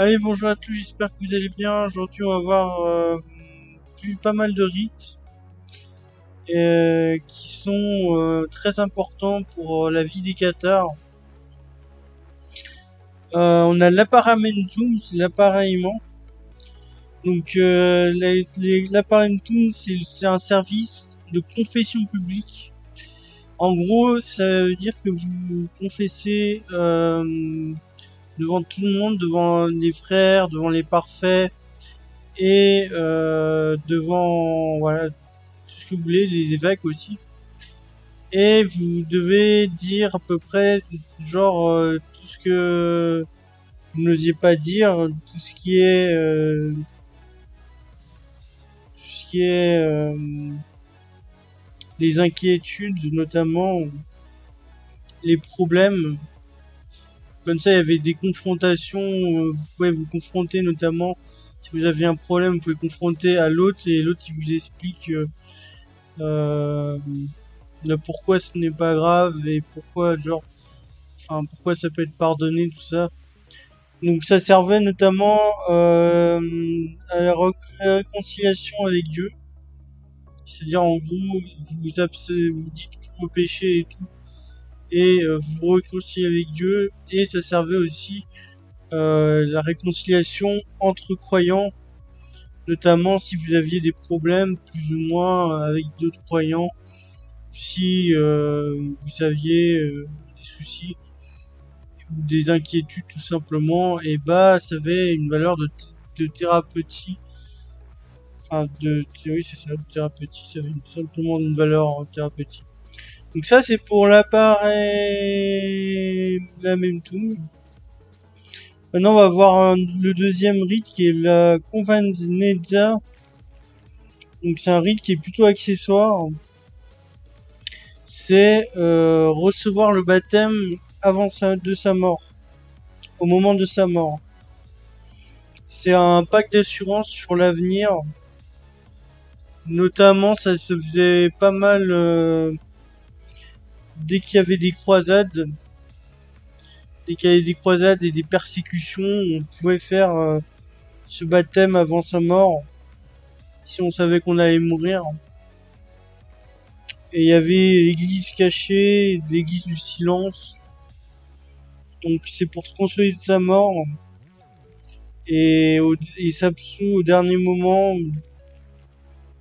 Allez, bonjour à tous, j'espère que vous allez bien. Aujourd'hui, on va voir pas mal de rites qui sont très importants pour la vie des Cathares. On a l'apparamentum, c'est l'appareillement. Donc, l'apparamentum, c'est un service de confession publique. En gros, ça veut dire que vous confessez devant tout le monde, devant les frères, devant les parfaits, et devant voilà tout ce que vous voulez, les évêques aussi. Et vous devez dire à peu près genre tout ce que vous n'osiez pas dire, tout ce qui est les inquiétudes, notamment les problèmes. Comme ça, il y avait des confrontations, vous pouvez vous confronter, notamment si vous avez un problème, vous pouvez confronter à l'autre et l'autre il vous explique pourquoi ce n'est pas grave et pourquoi pourquoi ça peut être pardonné, tout ça. Donc ça servait notamment à la réconciliation avec Dieu. C'est-à-dire en gros vous dites tous vos péchés et tout, et vous vous réconciliez avec Dieu, et ça servait aussi la réconciliation entre croyants, notamment si vous aviez des problèmes plus ou moins avec d'autres croyants, si vous aviez des soucis ou des inquiétudes tout simplement, et bah ça avait une valeur de thérapeutie, oui c'est ça, de thérapeutie, ça avait simplement une valeur thérapeutique. Donc ça c'est pour l'appareil la même tout. Maintenant, on va voir le deuxième rite qui est la Convanezza. Donc, c'est un rite qui est plutôt accessoire. C'est recevoir le baptême de sa mort, au moment de sa mort. C'est un pacte d'assurance sur l'avenir. Notamment, ça se faisait pas mal dès qu'il y avait des croisades. Dès qu'il y avait des croisades et des persécutions, on pouvait faire ce baptême avant sa mort, si on savait qu'on allait mourir. Et il y avait l'église cachée, l'église du silence. Donc c'est pour se consoler de sa mort. Et s'absout au dernier moment.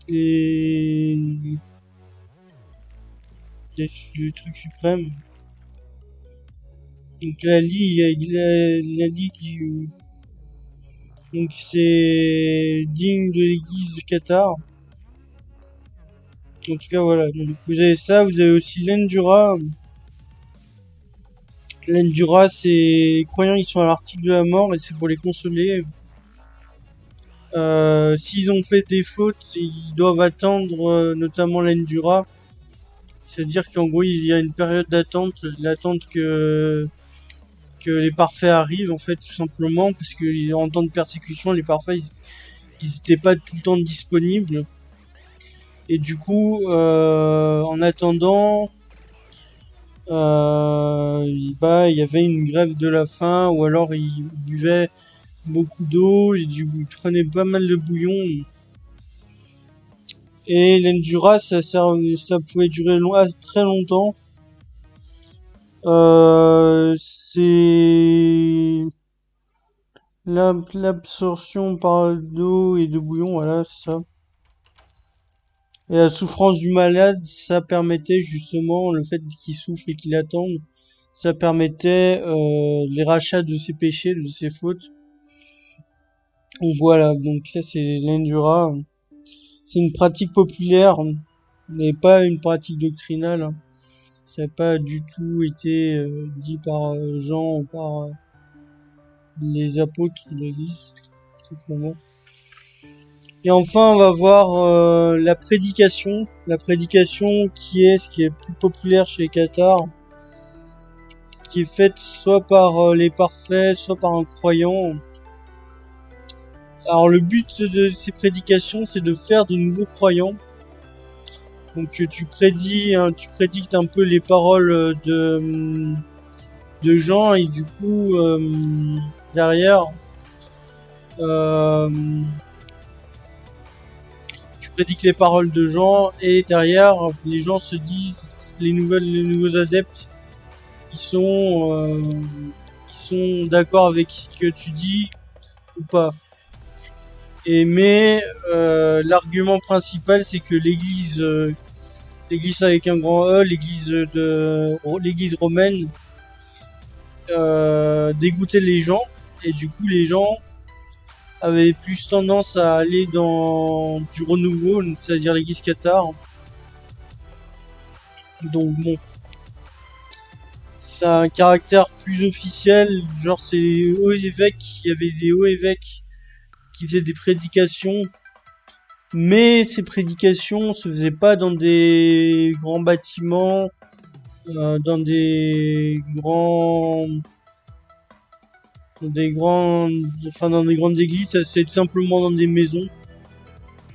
Les trucs suprêmes. Donc la Ligue donc c'est digne de l'église de Qatar. En tout cas voilà, donc vous avez ça, vous avez aussi l'Endura. L'Endura, c'est les croyants, ils sont à l'article de la mort et c'est pour les consoler. S'ils ont fait des fautes, ils doivent attendre notamment l'Endura. C'est-à-dire qu'en gros, il y a une période d'attente, l'attente que les parfaits arrivent, en fait, tout simplement, parce que en temps de persécution, les parfaits, ils étaient pas tout le temps disponibles. Et du coup, en attendant, il y avait une grève de la faim, ou alors ils buvaient beaucoup d'eau, et ils prenaient pas mal de bouillon. Et l'Endura, ça pouvait durer très longtemps. C'est l'absorption par d'eau et de bouillon, voilà, c'est ça. Et la souffrance du malade, ça permettait justement, le fait qu'il souffre et qu'il attende, ça permettait les rachats de ses péchés, de ses fautes. Donc voilà, donc ça c'est l'Endura. C'est une pratique populaire, mais pas une pratique doctrinale. Ça n'a pas du tout été dit par Jean ou par les apôtres de l'Église, simplement. Et enfin, on va voir la prédication. La prédication ce qui est plus populaire chez les Cathares, qui est faite soit par les parfaits, soit par un croyant. Alors le but de ces prédications, c'est de faire de nouveaux croyants. Donc tu prédictes un peu les paroles de Jean, et du coup derrière Euh, tu prédiques les paroles de gens et derrière, les gens se disent, les nouveaux adeptes, ils sont d'accord avec ce que tu dis ou pas. L'argument principal, c'est que l'église avec un grand E, l'église romaine, dégoûtait les gens et du coup les gens avaient plus tendance à aller dans du renouveau, c'est-à-dire l'église cathare. Donc bon, ça a un caractère plus officiel, genre c'est les hauts évêques, il y avait des hauts évêques qui faisaient des prédications, mais ces prédications se faisaient pas dans des grands bâtiments, dans dans des grandes églises, ça se fait simplement dans des maisons.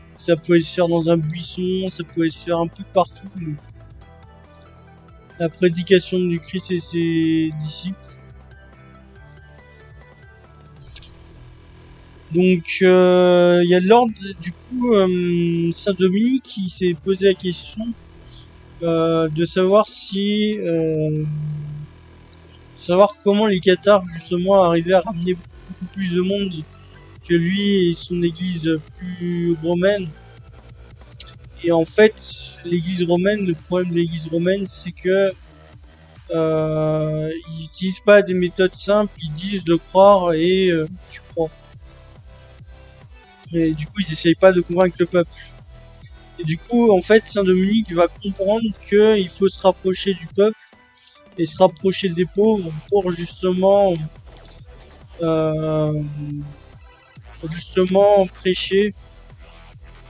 Ça pouvait se faire dans un buisson, ça pouvait se faire un peu partout. La prédication du Christ et ses disciples. Donc, il y a l'ordre, du coup, Saint-Dominique qui s'est posé la question de savoir comment les cathares, justement, arrivaient à ramener beaucoup plus de monde que lui et son église plus romaine. Et en fait, l'église romaine, le problème de l'église romaine, c'est que ils utilisent pas des méthodes simples, ils disent de croire et tu crois. Et du coup, ils essayent pas de convaincre le peuple. Et du coup, en fait, Saint-Dominique va comprendre qu'il faut se rapprocher du peuple et se rapprocher des pauvres pour euh, justement prêcher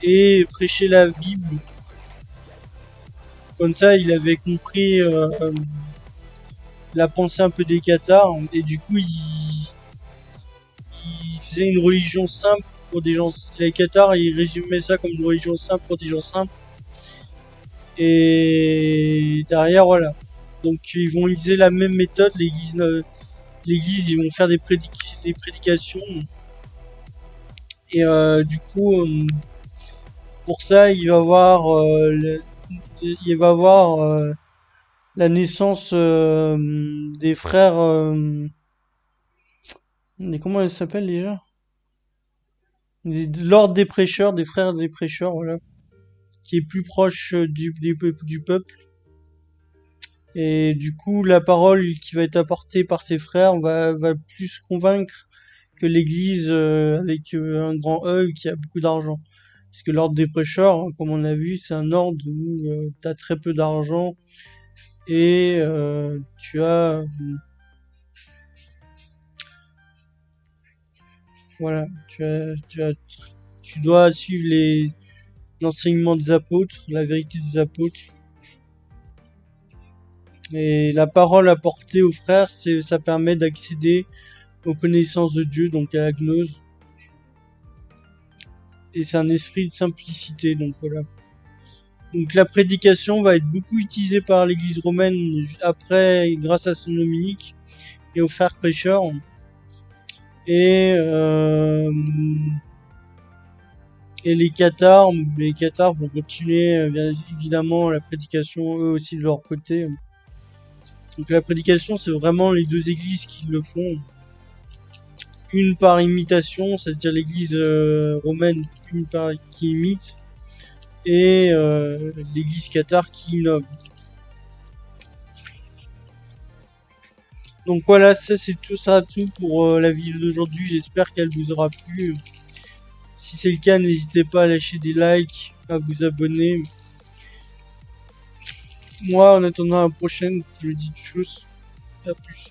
et prêcher la Bible. Comme ça, il avait compris la pensée un peu des cathares et du coup, il faisait une religion simple pour des gens. Les cathares, ils résumaient ça comme une religion simple pour des gens simples. Et derrière, voilà. Donc, ils vont utiliser la même méthode. L'église, ils vont faire des prédications. Et du coup, pour ça, il va avoir la naissance des frères. Mais comment elle s'appelle déjà? L'ordre des prêcheurs, des frères des prêcheurs, voilà, qui est plus proche du peuple. Et du coup, la parole qui va être apportée par ses frères va plus convaincre que l'église avec un grand E qui a beaucoup d'argent. Parce que l'ordre des prêcheurs, hein, comme on a vu, c'est un ordre où t'as très peu d'argent et voilà, tu dois suivre l'enseignement des apôtres, la vérité des apôtres. Et la parole apportée aux frères, ça permet d'accéder aux connaissances de Dieu, donc à la gnose. Et c'est un esprit de simplicité, donc voilà. Donc la prédication va être beaucoup utilisée par l'église romaine après, grâce à Saint-Dominique et aux frères prêcheurs. Et les cathares vont continuer, bien évidemment, la prédication eux aussi de leur côté. Donc la prédication, c'est vraiment les deux églises qui le font. Une par imitation, c'est-à-dire l'église romaine, qui imite, et l'église cathare qui innove. Donc voilà, ça c'est tout pour la vidéo d'aujourd'hui. J'espère qu'elle vous aura plu. Si c'est le cas, n'hésitez pas à lâcher des likes, à vous abonner. Moi, en attendant la prochaine, je vous dis des choses. À plus.